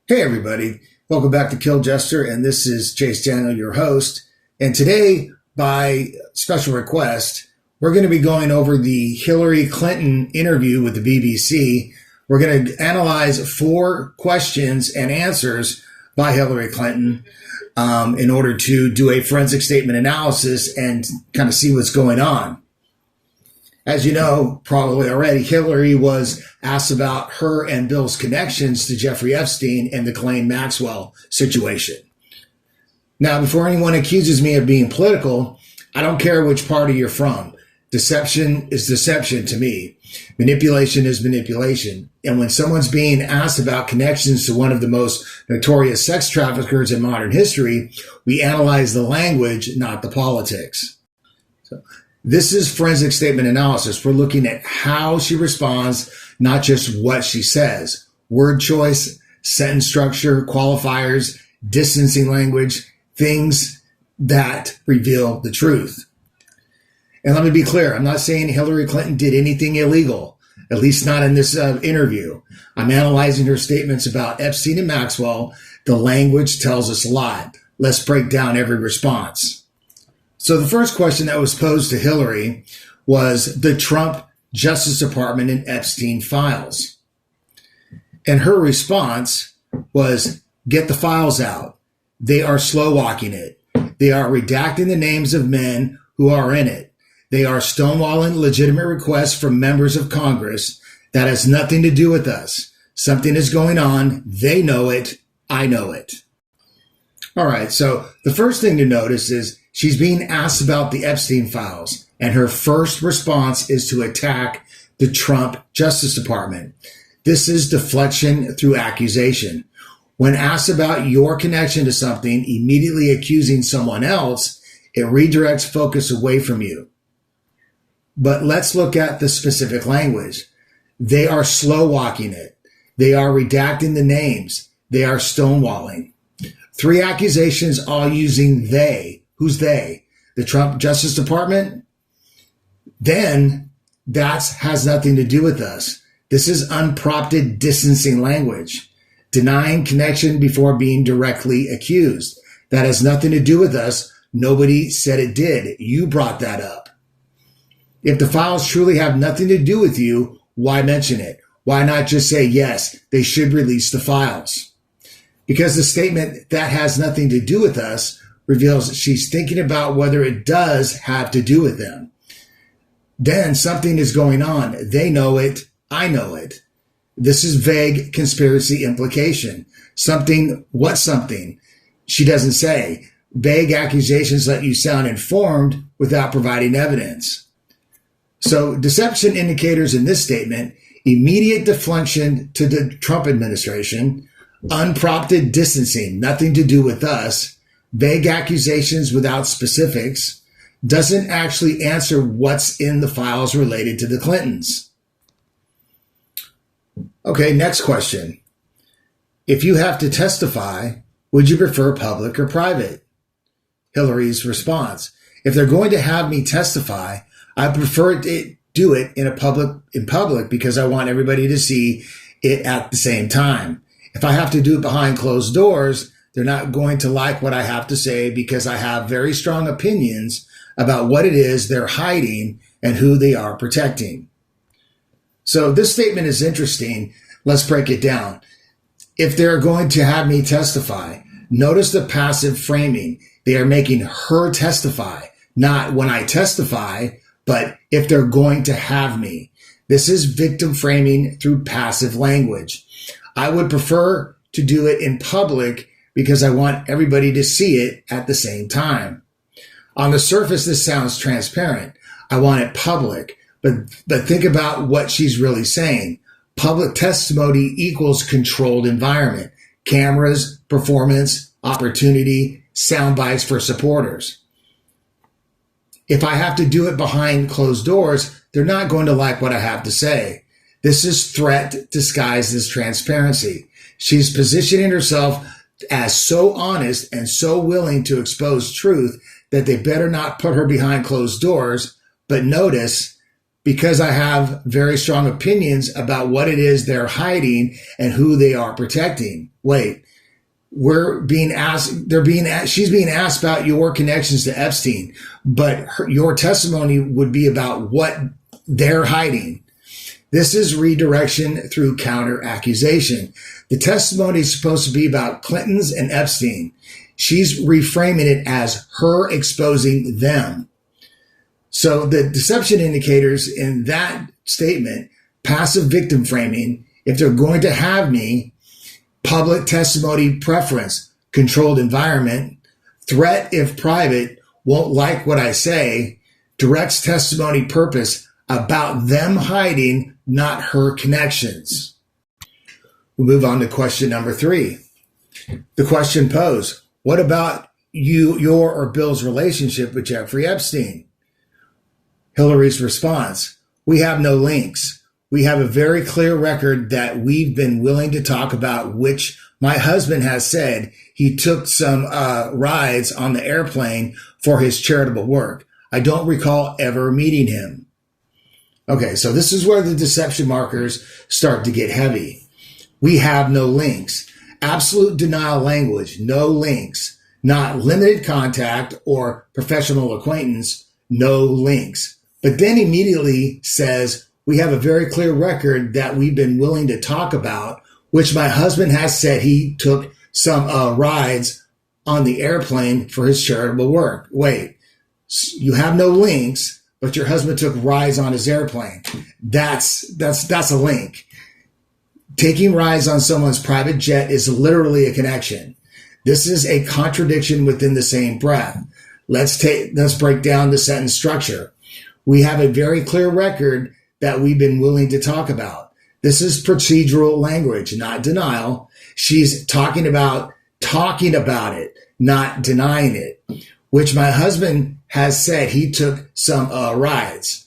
Hey everybody, welcome back to Kill Jester, and this is Chase Daniel, your host. And today, by special request, we're going to be going over the Hillary Clinton interview with the BBC. We're going to analyze 4 questions and answers by Hillary Clinton in order to do a forensic statement analysis and kind of see what's going on. As you know, probably already, Hillary was asked about her and Bill's connections to Jeffrey Epstein and the Ghislaine Maxwell situation. Now, before anyone accuses me of being political, I don't care which party you're from. Deception is deception to me. Manipulation is manipulation. And when someone's being asked about connections to one of the most notorious sex traffickers in modern history, we analyze the language, not the politics. This is forensic statement analysis. We're looking at how she responds, not just what she says. Word choice, sentence structure, qualifiers, distancing language, things that reveal the truth. And let me be clear, I'm not saying Hillary Clinton did anything illegal, at least not in this interview. I'm analyzing her statements about Epstein and Maxwell. The language tells us a lot. Let's break down every response. So the first question that was posed to Hillary was the Trump Justice Department and Epstein files. And her response was, get the files out. They are slow walking it. They are redacting the names of men who are in it. They are stonewalling legitimate requests from members of Congress. That has nothing to do with us. Something is going on. They know it. I know it. All right. So the first thing to notice is she's being asked about the Epstein files, and her first response is to attack the Trump Justice Department. This is deflection through accusation. When asked about your connection to something, immediately accusing someone else, it redirects focus away from you. But let's look at the specific language. They are slow walking it. They are redacting the names. They are stonewalling. 3 accusations, all using they. Who's they? The Trump Justice Department? Then that has nothing to do with us. This is unprompted distancing language, denying connection before being directly accused. That has nothing to do with us. Nobody said it did. You brought that up. If the files truly have nothing to do with you, why mention it? Why not just say, yes, they should release the files? Because the statement that has nothing to do with us reveals she's thinking about whether it does have to do with them. Then something is going on. They know it. I know it. This is vague conspiracy implication. Something, what something? She doesn't say. Vague accusations let you sound informed without providing evidence. So deception indicators in this statement: immediate deflection to the Trump administration, unprompted distancing, nothing to do with us, vague accusations without specifics, doesn't actually answer what's in the files related to the Clintons. Okay, next question. If you have to testify, would you prefer public or private? Hillary's response: if they're going to have me testify, I prefer to do it in public because I want everybody to see it at the same time. If I have to do it behind closed doors, they're not going to like what I have to say because I have very strong opinions about what it is they're hiding and who they are protecting. So this statement is interesting. Let's break it down. If they're going to have me testify, notice the passive framing. They are making her testify, not when I testify, but if they're going to have me. This is victim framing through passive language. I would prefer to do it in public because I want everybody to see it at the same time. On the surface, this sounds transparent. I want it public, but think about what she's really saying. Public testimony equals controlled environment, cameras, performance, opportunity, sound bites for supporters. If I have to do it behind closed doors, they're not going to like what I have to say. This is threat disguised as transparency. She's positioning herself as so honest and so willing to expose truth that they better not put her behind closed doors. But notice, because I have very strong opinions about what it is they're hiding and who they are protecting. Wait, she's being asked about your connections to Epstein, but your testimony would be about what they're hiding. This is redirection through counter-accusation. The testimony is supposed to be about Clintons and Epstein. She's reframing it as her exposing them. So the deception indicators in that statement, passive victim framing, if they're going to have me, public testimony preference, controlled environment, threat if private, won't like what I say, directs testimony purpose about them hiding, not her connections. We'll move on to question number 3. The question posed, what about your or Bill's relationship with Jeffrey Epstein? Hillary's response, we have no links. We have a very clear record that we've been willing to talk about, which my husband has said he took some rides on the airplane for his charitable work. I don't recall ever meeting him. Okay, so this is where the deception markers start to get heavy. We have no links. Absolute denial language, no links. Not limited contact or professional acquaintance, no links. But then immediately says, we have a very clear record that we've been willing to talk about, which my husband has said he took some rides on the airplane for his charitable work. Wait, you have no links, but your husband took rides on his airplane. That's a link. Taking rides on someone's private jet is literally a connection. This is a contradiction within the same breath. Let's break down the sentence structure. We have a very clear record that we've been willing to talk about. This is procedural language, not denial. She's talking about it, not denying it, which my husband has said he took some rides.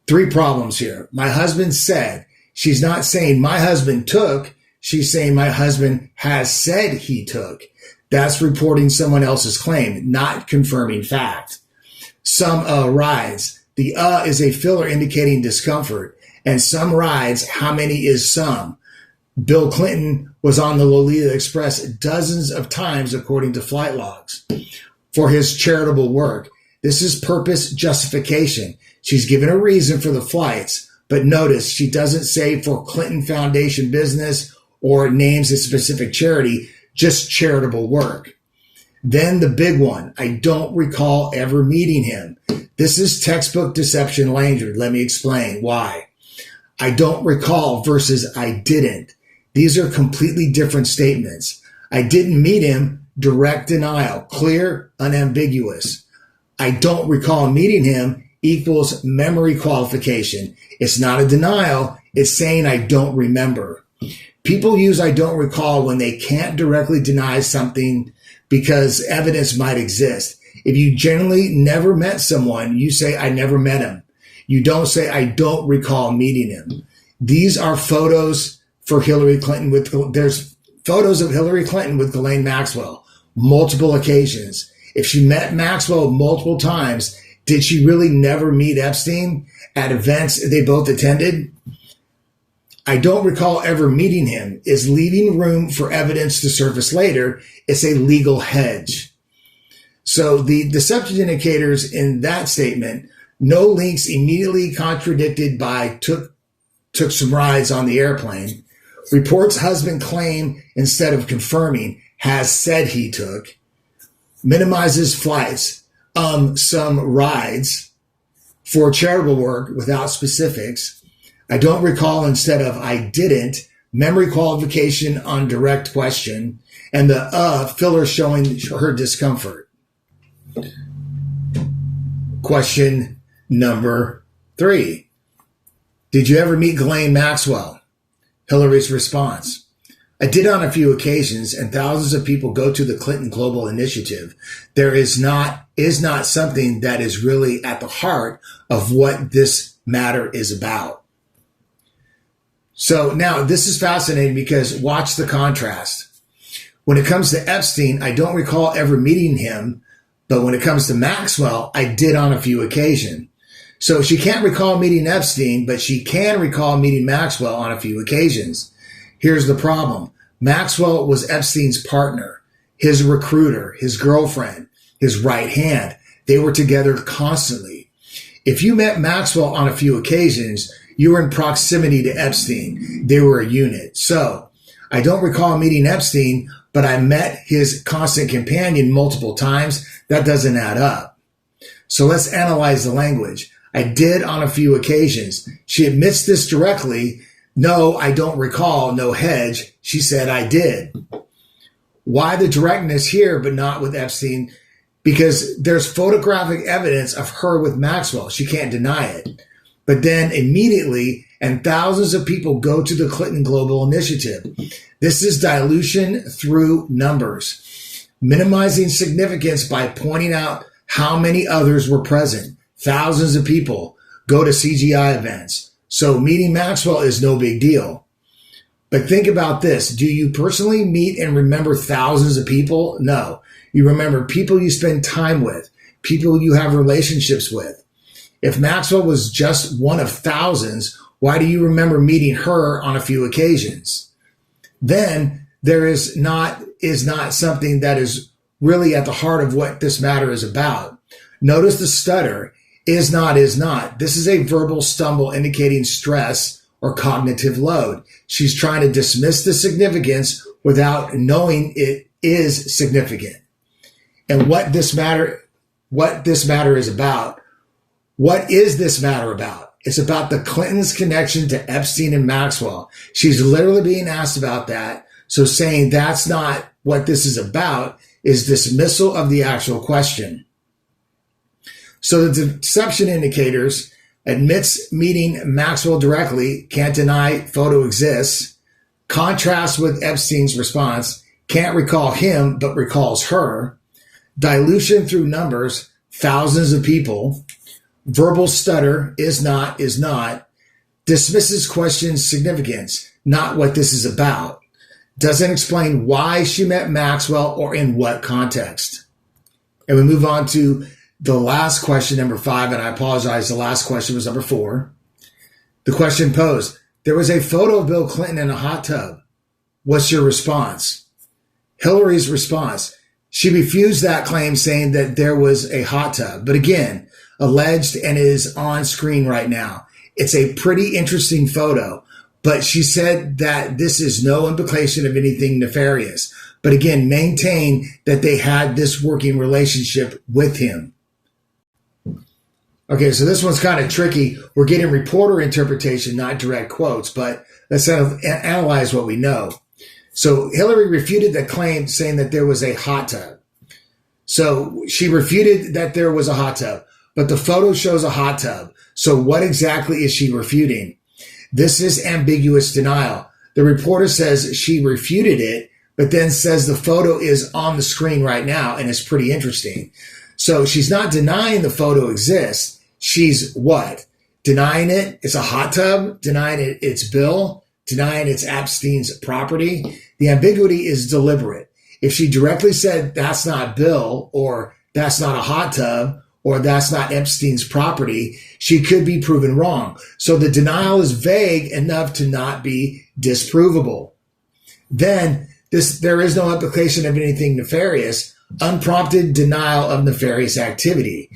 3 problems here. My husband said. She's not saying my husband took. She's saying my husband has said he took. That's reporting someone else's claim, not confirming fact. Some rides. The is a filler indicating discomfort. And some rides, how many is some? Bill Clinton was on the Lolita Express dozens of times, according to flight logs, for his charitable work. This is purpose justification. She's given a reason for the flights, but notice she doesn't say for Clinton Foundation business or names a specific charity, just charitable work. Then the big one, I don't recall ever meeting him. This is textbook deception language. Let me explain why. I don't recall versus I didn't. These are completely different statements. I didn't meet him, direct denial, clear, unambiguous. I don't recall meeting him equals memory qualification. It's not a denial. It's saying I don't remember. People use I don't recall when they can't directly deny something because evidence might exist. If you generally never met someone, you say, I never met him. You don't say, I don't recall meeting him. These are photos for Hillary Clinton there's photos of Hillary Clinton with Ghislaine Maxwell, multiple occasions. If she met Maxwell multiple times, did she really never meet Epstein at events they both attended? I don't recall ever meeting him is leaving room for evidence to surface later. It's a legal hedge. So the deception indicators in that statement, no links immediately contradicted by took some rides on the airplane, reports husband claim instead of confirming, has said he took, minimizes flights, some rides for charitable work without specifics. I don't recall instead of I didn't, memory qualification on direct question, and the filler showing her discomfort. Question number 3. Did you ever meet Ghislaine Maxwell? Hillary's response. I did on a few occasions, and thousands of people go to the Clinton Global Initiative. There is not something that is really at the heart of what this matter is about. So now this is fascinating because watch the contrast. When it comes to Epstein, I don't recall ever meeting him, but when it comes to Maxwell, I did on a few occasions. So she can't recall meeting Epstein, but she can recall meeting Maxwell on a few occasions. Here's the problem. Maxwell was Epstein's partner, his recruiter, his girlfriend, his right hand. They were together constantly. If you met Maxwell on a few occasions, you were in proximity to Epstein. They were a unit. So I don't recall meeting Epstein, but I met his constant companion multiple times. That doesn't add up. So let's analyze the language. I did on a few occasions. She admits this directly. No, I don't recall. No hedge. She said I did. Why the directness here, but not with Epstein? Because there's photographic evidence of her with Maxwell. She can't deny it. But then immediately, and thousands of people go to the Clinton Global Initiative. This is dilution through numbers, minimizing significance by pointing out how many others were present. Thousands of people go to CGI events. So meeting Maxwell is no big deal. But think about this. Do you personally meet and remember thousands of people? No. You remember people you spend time with, people you have relationships with. If Maxwell was just one of thousands, why do you remember meeting her on a few occasions? Then there is not something that is really at the heart of what this matter is about. Notice the stutter, is not. This is a verbal stumble indicating stress or cognitive load. She's trying to dismiss the significance without knowing it is significant. And what this matter is about. What is this matter about? It's about the Clintons' connection to Epstein and Maxwell. She's literally being asked about that. So saying that's not what this is about is dismissal of the actual question. So the deception indicators admits meeting Maxwell directly, can't deny photo exists, contrasts with Epstein's response, can't recall him but recalls her, dilution through numbers, thousands of people, verbal stutter, is not, dismisses question's significance, not what this is about, doesn't explain why she met Maxwell or in what context. And we move on to the last question, number 5, and I apologize, the last question was number 4. The question posed, there was a photo of Bill Clinton in a hot tub. What's your response? Hillary's response, she refused that claim saying that there was a hot tub, but again, alleged and is on screen right now. It's a pretty interesting photo, but she said that this is no implication of anything nefarious, but again, maintain that they had this working relationship with him. Okay, so this one's kind of tricky. We're getting reporter interpretation, not direct quotes, but let's analyze what we know. So Hillary refuted the claim saying that there was a hot tub. So she refuted that there was a hot tub, but the photo shows a hot tub. So what exactly is she refuting? This is ambiguous denial. The reporter says she refuted it, but then says the photo is on the screen right now, and it's pretty interesting. So she's not denying the photo exists. She's what? Denying it? It's a hot tub? Denying it? It's Bill? Denying it's Epstein's property? The ambiguity is deliberate. If she directly said that's not Bill, or that's not a hot tub, or that's not Epstein's property, she could be proven wrong. So the denial is vague enough to not be disprovable. Then there is no implication of anything nefarious, unprompted denial of nefarious activity.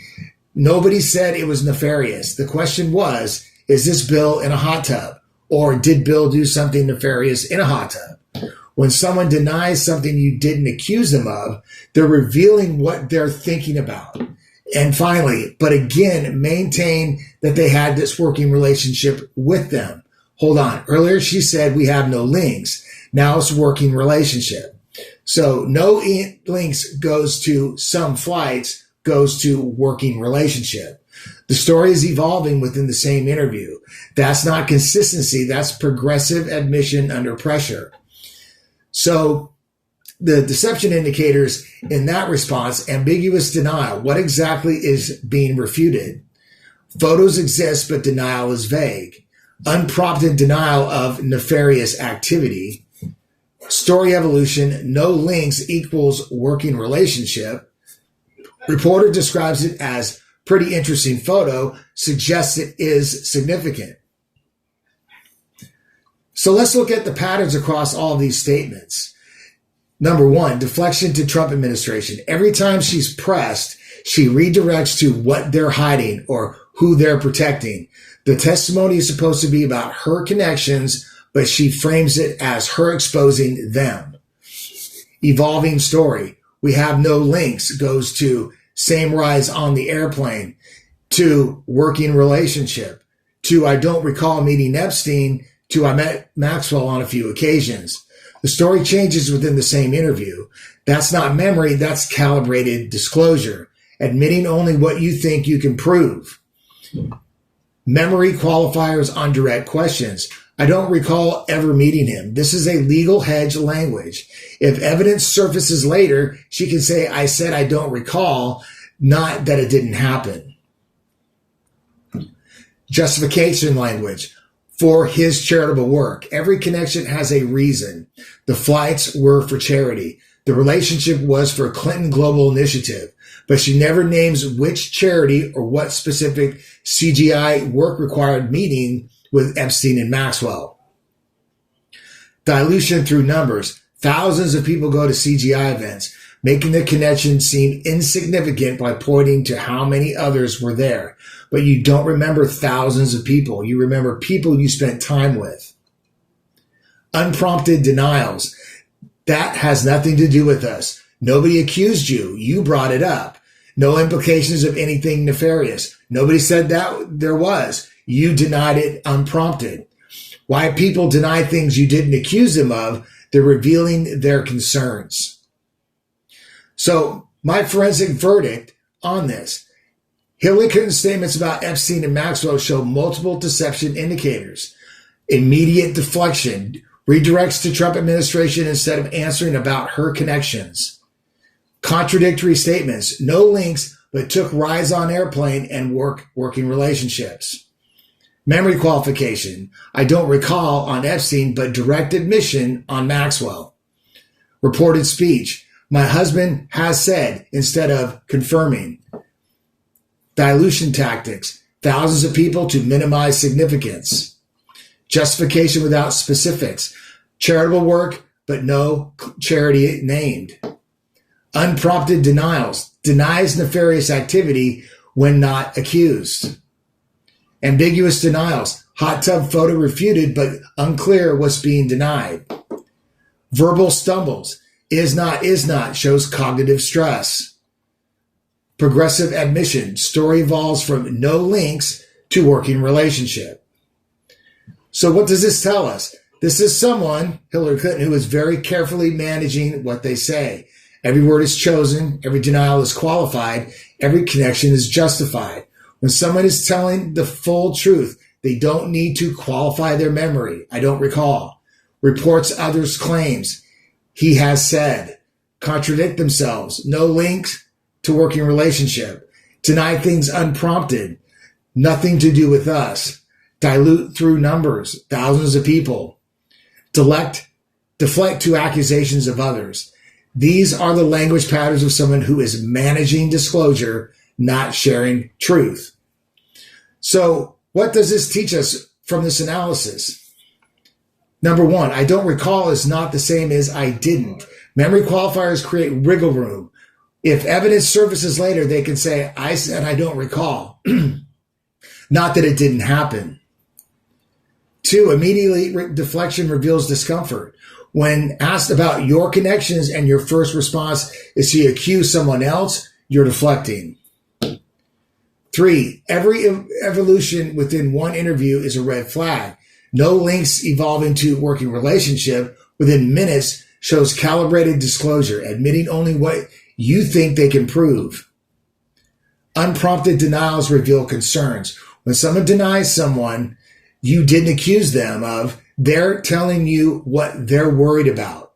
Nobody said it was nefarious. The question was, is this Bill in a hot tub? Or did Bill do something nefarious in a hot tub? When someone denies something you didn't accuse them of, they're revealing what they're thinking about. And finally, but again, maintain that they had this working relationship with them. Hold on. Earlier she said we have no links. Now it's working relationship. So no links goes to some flights, goes to working relationship. The story is evolving within the same interview. That's not consistency. That's progressive admission under pressure. So the deception indicators in that response, ambiguous denial. What exactly is being refuted? Photos exist, but denial is vague. Unprompted denial of nefarious activity. Story evolution, no links equals working relationship. Reporter describes it as pretty interesting photo suggests it is significant. So let's look at the patterns across all of these statements. Number one, deflection to Trump administration. Every time she's pressed, she redirects to what they're hiding or who they're protecting. The testimony is supposed to be about her connections, but she frames it as her exposing them. Evolving story. We have no links goes to same rise on the airplane, to working relationship, to I don't recall meeting Epstein, to I met Maxwell on a few occasions. The story changes within the same interview. That's not memory, that's calibrated disclosure, admitting only what you think you can prove. Memory qualifiers on direct questions. I don't recall ever meeting him. This is a legal hedge language. If evidence surfaces later, she can say, I said I don't recall, not that it didn't happen. Justification language. For his charitable work. Every connection has a reason. The flights were for charity. The relationship was for Clinton Global Initiative, but she never names which charity or what specific CGI work required meeting with Epstein and Maxwell. Dilution through numbers. Thousands of people go to CGI events, making the connection seem insignificant by pointing to how many others were there. But you don't remember thousands of people. You remember people you spent time with. Unprompted denials. That has nothing to do with us. Nobody accused you. You brought it up. No implications of anything nefarious. Nobody said that there was. You denied it unprompted. Why people deny things you didn't accuse them of, they're revealing their concerns. So my forensic verdict on this. Hillary Clinton's statements about Epstein and Maxwell show multiple deception indicators. Immediate deflection, redirects to Trump administration instead of answering about her connections. Contradictory statements, no links, but took rides on airplane and working relationships. Memory qualification, I don't recall on Epstein, but direct admission on Maxwell. Reported speech, my husband has said instead of confirming. Dilution tactics, thousands of people to minimize significance. Justification without specifics, charitable work, but no charity named. Unprompted denials, denies nefarious activity when not accused. Ambiguous denials, hot tub photo refuted, but unclear what's being denied. Verbal stumbles, is not, shows cognitive stress. Progressive admission, story evolves from no links to working relationship. So what does this tell us? This is someone, Hillary Clinton, who is very carefully managing what they say. Every word is chosen, every denial is qualified, every connection is justified. When someone is telling the full truth, they don't need to qualify their memory. I don't recall. Reports others' claims. He has said. Contradict themselves. No links to working relationship. Deny things unprompted. Nothing to do with us. Dilute through numbers. Thousands of people. Deflect to accusations of others. These are the language patterns of someone who is managing disclosure, not sharing truth. So what does this teach us from this analysis? Number one, I don't recall is not the same as I didn't. Memory qualifiers create wiggle room. If evidence surfaces later, they can say, I said I don't recall. Not that it didn't happen. Two, immediately deflection reveals discomfort. When asked about your connections and your first response is to accuse someone else, you're deflecting. Three, every evolution within one interview is a red flag. No links evolving to working relationship within minutes shows calibrated disclosure, admitting only what you think they can prove. Unprompted denials reveal concerns. When someone denies someone you didn't accuse them of, they're telling you what they're worried about.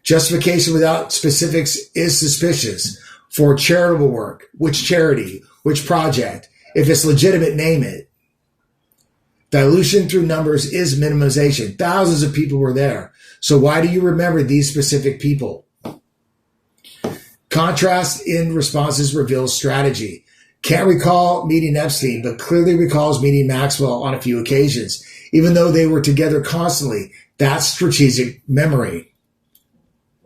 Justification without specifics is suspicious. For charitable work, which charity, which project? If it's legitimate, name it. Dilution through numbers is minimization. Thousands of people were there. So why do you remember these specific people? Contrast in responses reveals strategy. Can't recall meeting Epstein, but clearly recalls meeting Maxwell on a few occasions, even though they were together constantly. That's strategic memory.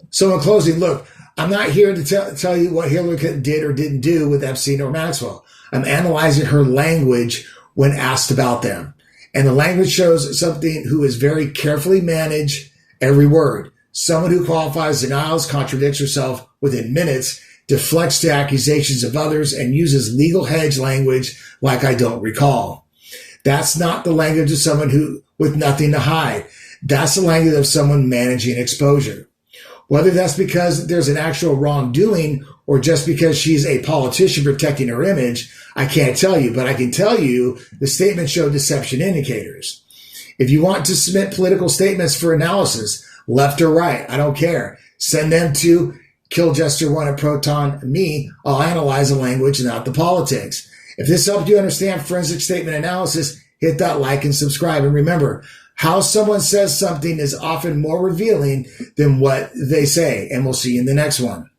So in closing, look, I'm not here to tell you what Hillary Clinton did or didn't do with Epstein or Maxwell. I'm analyzing her language when asked about them. And the language shows something who is very carefully managed every word. Someone who qualifies, denials, contradicts herself within minutes, deflects to accusations of others, and uses legal hedge language like I don't recall. That's not the language of someone who with nothing to hide. That's the language of someone managing exposure. Whether that's because there's an actual wrongdoing or just because she's a politician protecting her image, I can't tell you, but I can tell you the statements show deception indicators. If you want to submit political statements for analysis, left or right, I don't care. Send them to killjester1 at Proton.me. I'll analyze the language, not the politics. If this helped you understand forensic statement analysis, hit that like and subscribe. And remember, how someone says something is often more revealing than what they say. And we'll see you in the next one.